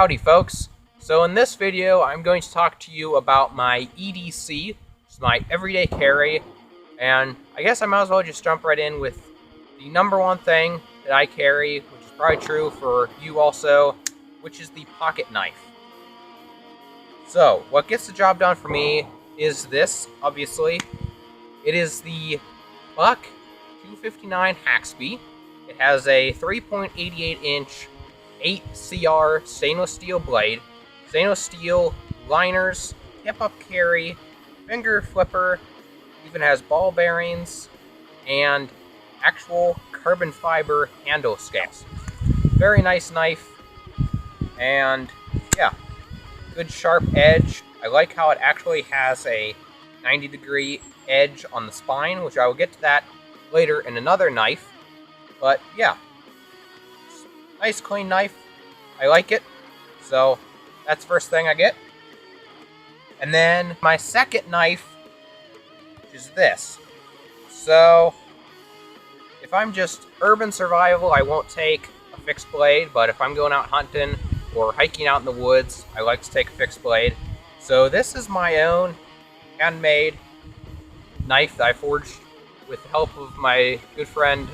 Howdy folks. So in this video I'm going to talk to you about my EDC, which is my everyday carry, and I guess I might as well just jump right in with the number one thing that I carry, which is probably true for you also, which is the pocket knife. So what gets the job done for me is this, obviously. It is the Buck 259 Haxby. It has a 3.88 inch 8CR stainless steel blade, stainless steel liners, hip-up carry, finger flipper, even has ball bearings, and actual carbon fiber handle scales. Very nice knife, and yeah, good sharp edge. I like how it actually has a 90-degree edge on the spine, which I will get to that later in another knife. But yeah, nice clean knife. I like it. So that's the first thing I get. And then my second knife is this. So if I'm just urban survival, I won't take a fixed blade, but if I'm going out hunting or hiking out in the woods, I like to take a fixed blade. So this is my own handmade knife that I forged with the help of my good friend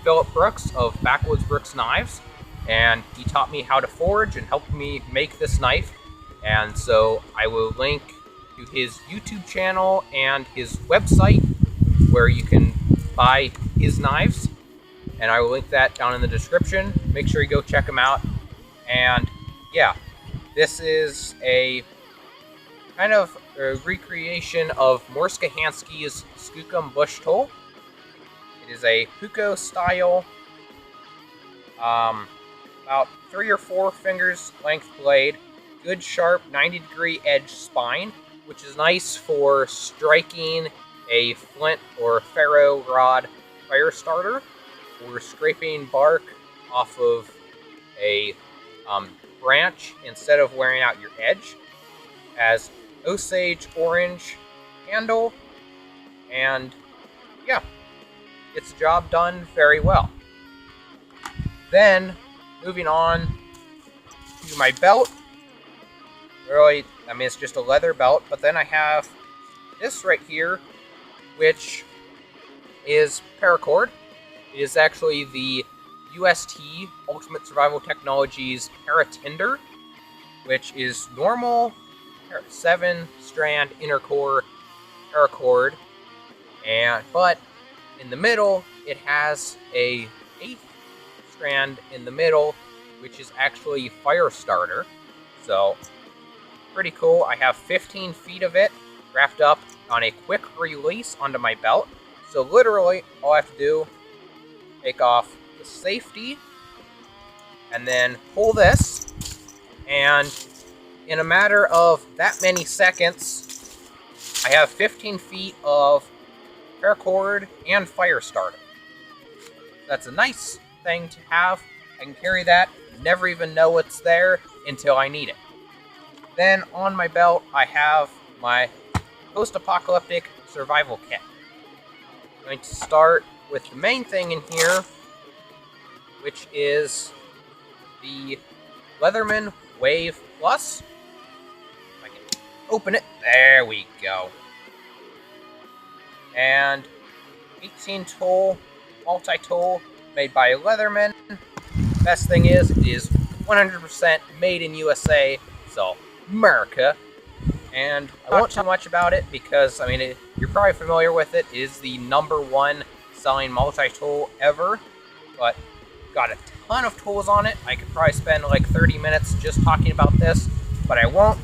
Philip Brooks of Backwoods Brooks Knives, and he taught me how to forge and helped me make this knife. And so I will link to his YouTube channel and his website where you can buy his knives, and I will link that down in the description. Make sure you go check him out. And yeah, this is a kind of a recreation of Morska Hansky's Skookum Bush Tool. It is a Puko style, about 3 or 4 fingers length blade, good sharp 90-degree edge spine, which is nice for striking a flint or Pharaoh Rod fire starter, or scraping bark off of a branch instead of wearing out your edge. Has Osage orange handle, and yeah, gets the job done very well. Then moving on to my belt. Really, I mean, it's just a leather belt, but then I have this right here, which is paracord. It is actually the UST Ultimate Survival Technologies Paratinder, which is normal 7-strand intercore paracord, but in the middle it has a 8th strand in the middle, which is actually fire starter. So pretty cool. I have 15 feet of it wrapped up on a quick release onto my belt. So literally all I have to do, take off the safety and then pull this, and in a matter of that many seconds, I have 15 feet of paracord and fire starter. That's a nice thing to have. I can carry that, never even know it's there until I need it. Then on my belt, I have my Post-Apocalyptic Survival Kit. I'm going to start with the main thing in here, which is the Leatherman Wave Plus. If I can open it, there we go. And 18 tool, multi-tool, made by Leatherman. Best thing is, it is 100% made in USA, so America. And I won't talk much about it because, I mean, you're probably familiar with it. It is the #1 selling multi-tool ever, but got a ton of tools on it. I could probably spend like 30 minutes just talking about this, but I won't.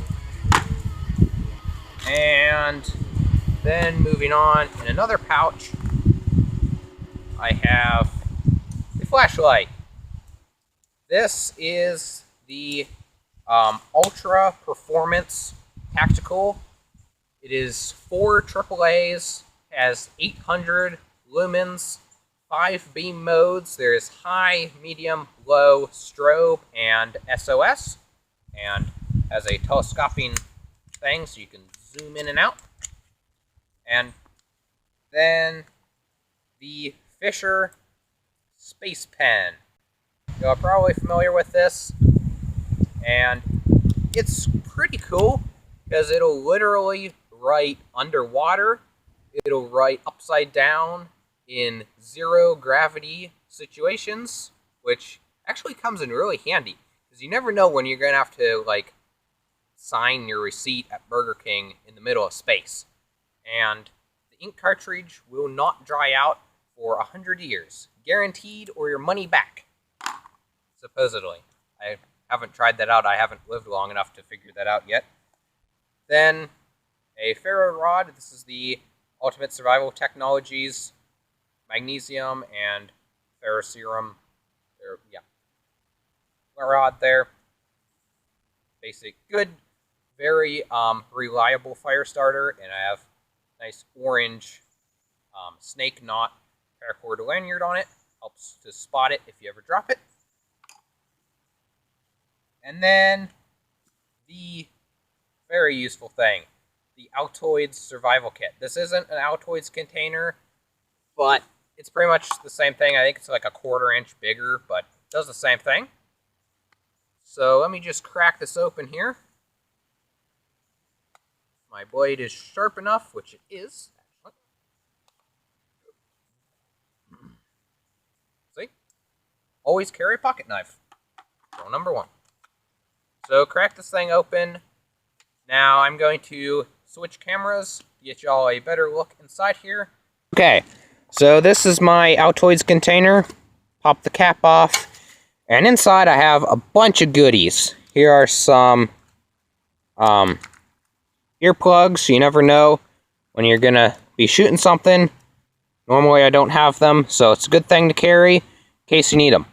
And then moving on, in another pouch, I have a flashlight. This is the Ultra Performance Tactical. It is 4 AAAs, has 800 lumens, 5 beam modes. There's high, medium, low, strobe, and SOS, and has a telescoping thing so you can zoom in and out. And then the Fisher Space Pen. You're probably familiar with this, and it's pretty cool because it'll literally write underwater, it'll write upside down in zero gravity situations, which actually comes in really handy because you never know when you're gonna have to like sign your receipt at Burger King in the middle of space. And the ink cartridge will not dry out for 100 years, guaranteed, or your money back, supposedly. I haven't tried that out. I haven't lived long enough to figure that out yet. Then a Pharaoh Rod. This is the Ultimate Survival Technologies magnesium and ferroserum. Rod there. Basic, good, very reliable fire starter, and I have nice orange snake knot paracord lanyard on it. Helps to spot it if you ever drop it. And then the very useful thing, the Altoids Survival Kit. This isn't an Altoids container, but it's pretty much the same thing. I think it's like a 1/4 inch bigger, but it does the same thing. So let me just crack this open here. My blade is sharp enough, which it is. See? Always carry a pocket knife. Rule number 1. So crack this thing open. Now I'm going to switch cameras, get y'all a better look inside here. Okay, so this is my Altoids container. Pop the cap off. And inside I have a bunch of goodies. Here are some earplugs. You never know when you're gonna be shooting something. Normally I don't have them, so it's a good thing to carry in case you need them.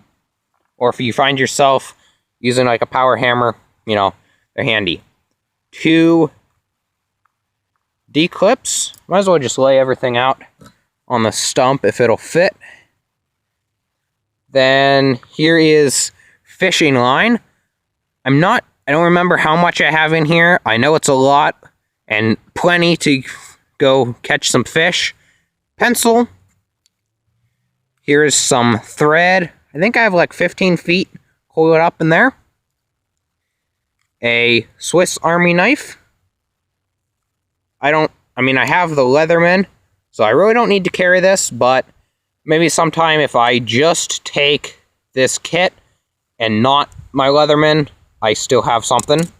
Or if you find yourself using like a power hammer, you know, they're handy. 2 D-clips. Might as well just lay everything out on the stump if it'll fit. Then here is fishing line. I don't remember how much I have in here. I know it's a lot and plenty to go catch some fish. Pencil. Here is some thread. I think I have like 15 feet coiled up in there. A Swiss Army knife. I have the Leatherman, so I really don't need to carry this, but maybe sometime if I just take this kit and not my Leatherman, I still have something.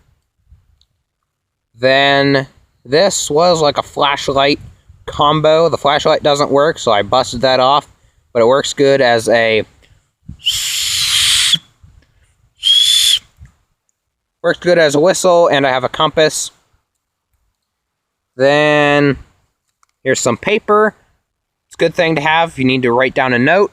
Then this was like a flashlight combo. The flashlight doesn't work, so I busted that off, but it works good as a whistle, and I have a compass. Then here's some paper. It's a good thing to have if you need to write down a note.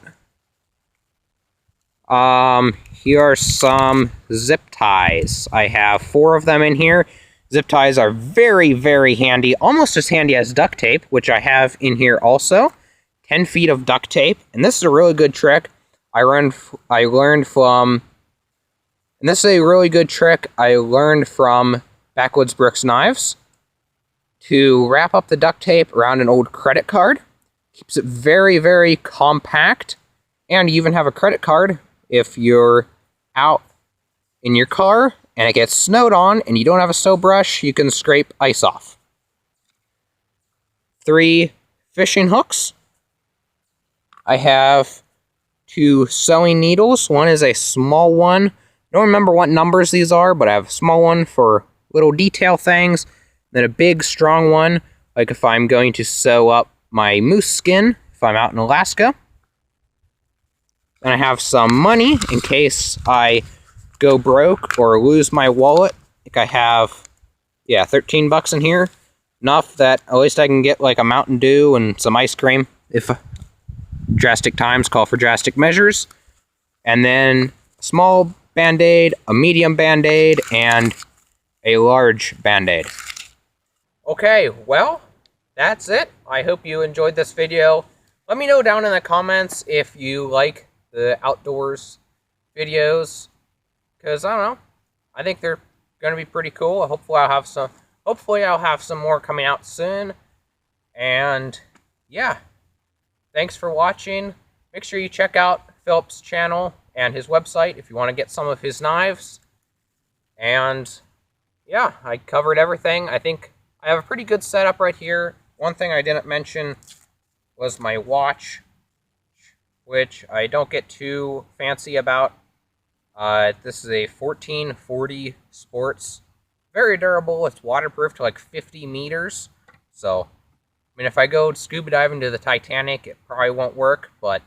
Here are some zip ties. I have 4 of them in here. Zip ties are very, very handy. Almost as handy as duct tape, which I have in here also. 10 feet of duct tape. And this is a really good trick I learned from... And this is a really good trick I learned from Backwoods Brooks Knives. To wrap up the duct tape around an old credit card. Keeps it very, very compact. And you even have a credit card if you're out in your car and it gets snowed on and you don't have a stow brush, you can scrape ice off. 3 fishing hooks. I have 2 sewing needles. One is a small one. I don't remember what numbers these are, but I have a small one for little detail things. Then a big, strong one, like if I'm going to sew up my moose skin, if I'm out in Alaska. And I have some money in case I go broke or lose my wallet. I think I have, 13 bucks in here. Enough that at least I can get like a Mountain Dew and some ice cream if drastic times call for drastic measures. And then a small Band-Aid, a medium Band-Aid, and a large Band-Aid. Okay, well, that's it. I hope you enjoyed this video. Let me know down in the comments if you like the outdoors videos, because I don't know, I think they're gonna be pretty cool. Hopefully I'll have some more coming out soon. And yeah, thanks for watching. Make sure you check out Philip's channel and his website if you want to get some of his knives. And yeah, I covered everything. I think I have a pretty good setup right here. One thing I didn't mention was my watch, which I don't get too fancy about. This is a 1440 Sports. Very durable. It's waterproof to like 50 meters. So, I mean, if I go scuba diving to the Titanic, it probably won't work, but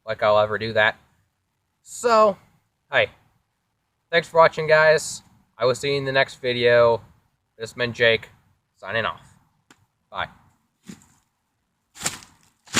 like I'll ever do that. So, hi. Thanks for watching, guys. I will see you in the next video. This has been Jake, signing off. Bye.